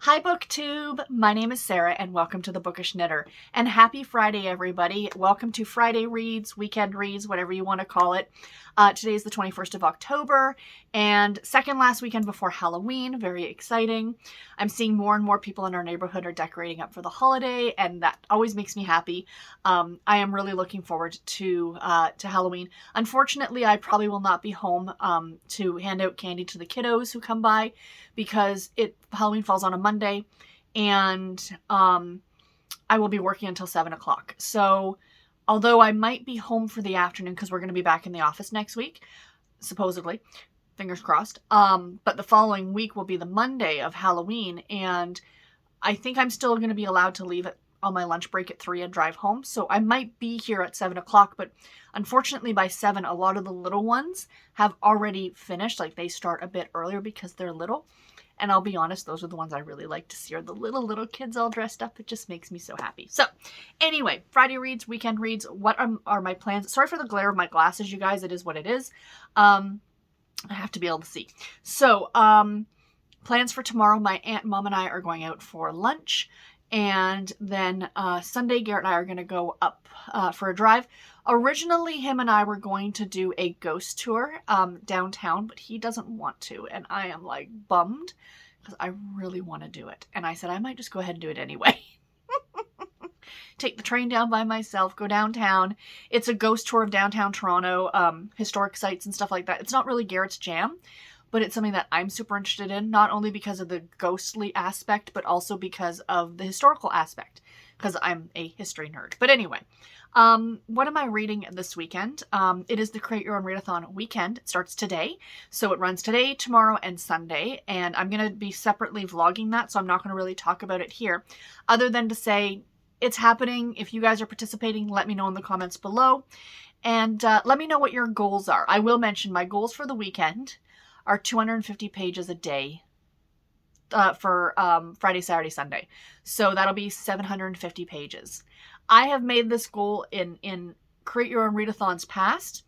Hi BookTube! My name is Sarah and welcome to the Bookish Knitter. And happy Friday, everybody. Welcome to Friday Reads, Weekend Reads, whatever you want to call it. Today is the 21st of October and second last weekend before Halloween. Very exciting. I'm seeing more and more people in our neighborhood are decorating up for the holiday, and that always makes me happy. I am really looking forward to Halloween. Unfortunately, I probably will not be home to hand out candy to the kiddos who come by because Halloween falls on a Monday, and I will be working until 7 o'clock. So although I might be home for the afternoon because we're going to be back in the office next week, supposedly, fingers crossed, but the following week will be the Monday of Halloween, and I think I'm still going to be allowed to leave on my lunch break at 3 and drive home. So I might be here at 7 o'clock, but unfortunately by 7, a lot of the little ones have already finished. Like, they start a bit earlier because they're little. And I'll be honest, those are the ones I really like to see, are the little kids all dressed up. It just makes me so happy. So anyway, Friday reads, weekend reads. What are my plans? Sorry for the glare of my glasses, you guys. It is what it is. I have to be able to see. So plans for tomorrow, my aunt, mom, and I are going out for lunch. And then Sunday, Garrett and I are going to go up for a drive. Originally, him and I were going to do a ghost tour downtown, but he doesn't want to. And I am like bummed because I really want to do it. And I said I might just go ahead and do it anyway. Take the train down by myself, go downtown. It's a ghost tour of downtown Toronto, historic sites and stuff like that. It's not really Garrett's jam, but it's something that I'm super interested in, not only because of the ghostly aspect, but also because of the historical aspect, because I'm a history nerd. But anyway, what am I reading this weekend? It is the Create Your Own Readathon weekend. It starts today. So it runs today, tomorrow, and Sunday. And I'm going to be separately vlogging that, so I'm not going to really talk about it here, other than to say it's happening. If you guys are participating, let me know in the comments below. And let me know what your goals are. I will mention my goals for the weekend are 250 pages a day for Friday, Saturday, Sunday. So that'll be 750 pages. I have made this goal in Create Your Own Readathons past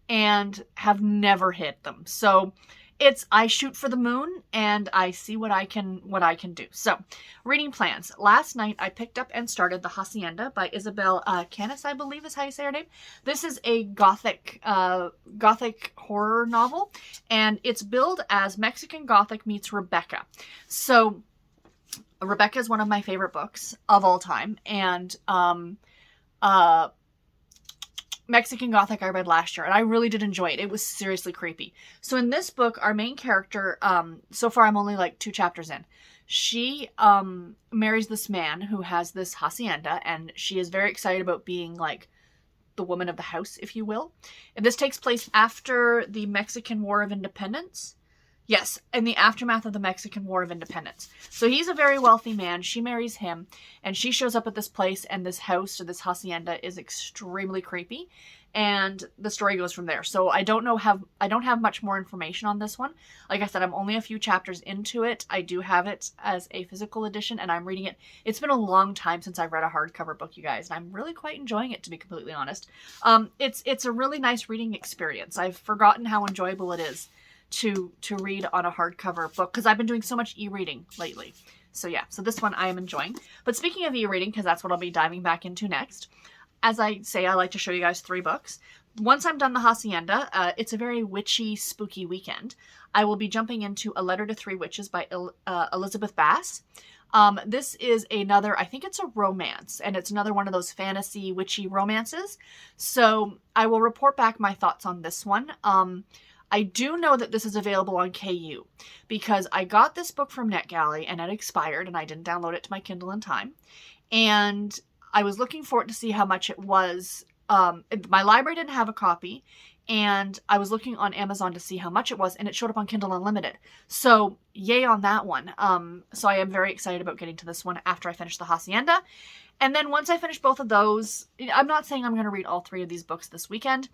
and have never hit them. So I shoot for the moon and I see what I can do. So reading plans. Last night I picked up and started The Hacienda by Isabel Canis, I believe is how you say her name. This is a Gothic horror novel, and it's billed as Mexican Gothic meets Rebecca. So Rebecca is one of my favorite books of all time, and Mexican Gothic I read last year, and I really did enjoy it. It was seriously creepy. So in this book, our main character, so far I'm only like 2 chapters in, she marries this man who has this hacienda, and she is very excited about being like the woman of the house, if you will. And this takes place after the Mexican War of Independence. Yes, in the aftermath of the Mexican War of Independence. So he's a very wealthy man. She marries him, and she shows up at this place, and this house, or this hacienda, is extremely creepy. And the story goes from there. So I don't have much more information on this one. Like I said, I'm only a few chapters into it. I do have it as a physical edition, and I'm reading it. It's been a long time since I've read a hardcover book, you guys, and I'm really quite enjoying it, to be completely honest. It's a really nice reading experience. I've forgotten how enjoyable it is to read on a hardcover book, because I've been doing so much e-reading lately. So yeah, so this one I am enjoying. But speaking of e-reading, because that's what I'll be diving back into next, as I say, I like to show you guys 3 books. Once I'm done The Hacienda, it's a very witchy, spooky weekend. I will be jumping into A Letter to 3 Witches by Elizabeth Bass. This is another, I think it's a romance, and it's another one of those fantasy witchy romances. So I will report back my thoughts on this one. I do know that this is available on KU, because I got this book from NetGalley and it expired, and I didn't download it to my Kindle in time. And I was looking for it to see how much it was. My library didn't have a copy, and I was looking on Amazon to see how much it was, and it showed up on Kindle Unlimited. So yay on that one. So I am very excited about getting to this one after I finish The Hacienda. And then once I finish both of those, I'm not saying I'm going to read all 3 of these books this weekend,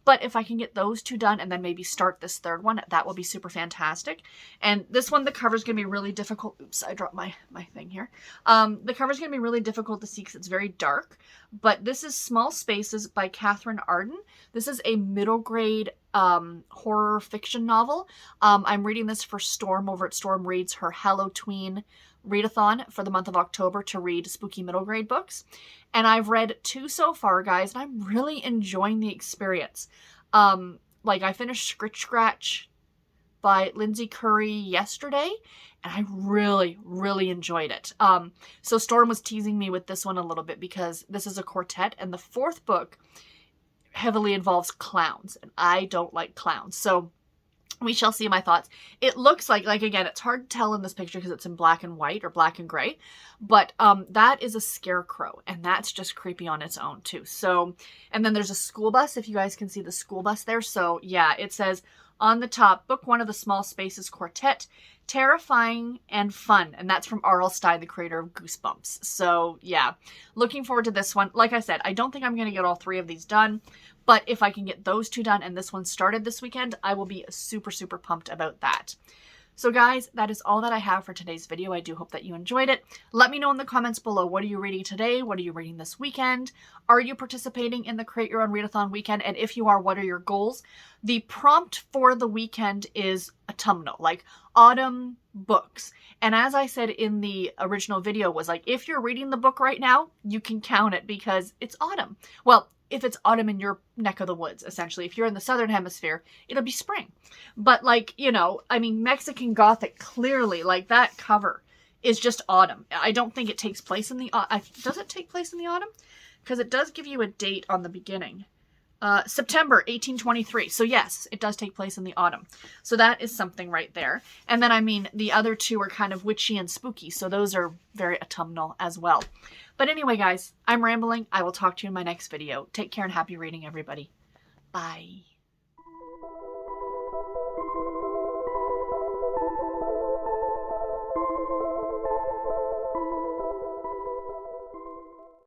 but if I can get those 2 done and then maybe start this 3rd one, that will be super fantastic. And this one, the cover's going to be really difficult. Oops, I dropped my thing here. The cover's going to be really difficult to see because it's very dark. But this is Small Spaces by Catherine Arden. This is a middle grade horror fiction novel. I'm reading this for Storm over at Storm Reads, her Halloween readathon for the month of October to read spooky middle grade books. And I've read 2 so far, guys, and I'm really enjoying the experience. Like, I finished Scritch Scratch by Lindsay Curry yesterday, and I really, really enjoyed it. So Storm was teasing me with this one a little bit because this is a quartet, and the 4th book heavily involves clowns, and I don't like clowns. So we shall see my thoughts. It looks like again, it's hard to tell in this picture because it's in black and white or black and gray, but that is a scarecrow, and that's just creepy on its own too. So, and then there's a school bus, if you guys can see the school bus there. So yeah, it says on the top, book 1 of the Small Spaces Quartet, terrifying and fun. And that's from R.L. Stine, the creator of Goosebumps. So yeah, looking forward to this one. Like I said, I don't think I'm going to get all 3 of these done, but if I can get those 2 done and this one started this weekend, I will be super, super pumped about that. So guys, that is all that I have for today's video. I do hope that you enjoyed it. Let me know in the comments below, what are you reading today? What are you reading this weekend? Are you participating in the Create Your Own Readathon weekend? And if you are, what are your goals? The prompt for the weekend is autumnal, like autumn books. And as I said in the original video, was like, if you're reading the book right now, you can count it because it's autumn. Well, if it's autumn in your neck of the woods, essentially. If you're in the southern hemisphere, it'll be spring. But like, you know, I mean, Mexican Gothic, clearly, like that cover is just autumn. I don't think it takes place in the does it take place in the autumn? Because it does give you a date on the beginning. September 1823. So yes, it does take place in the autumn. So that is something right there. And then, I mean, the other 2 are kind of witchy and spooky. So those are very autumnal as well. But anyway, guys, I'm rambling. I will talk to you in my next video. Take care and happy reading, everybody. Bye.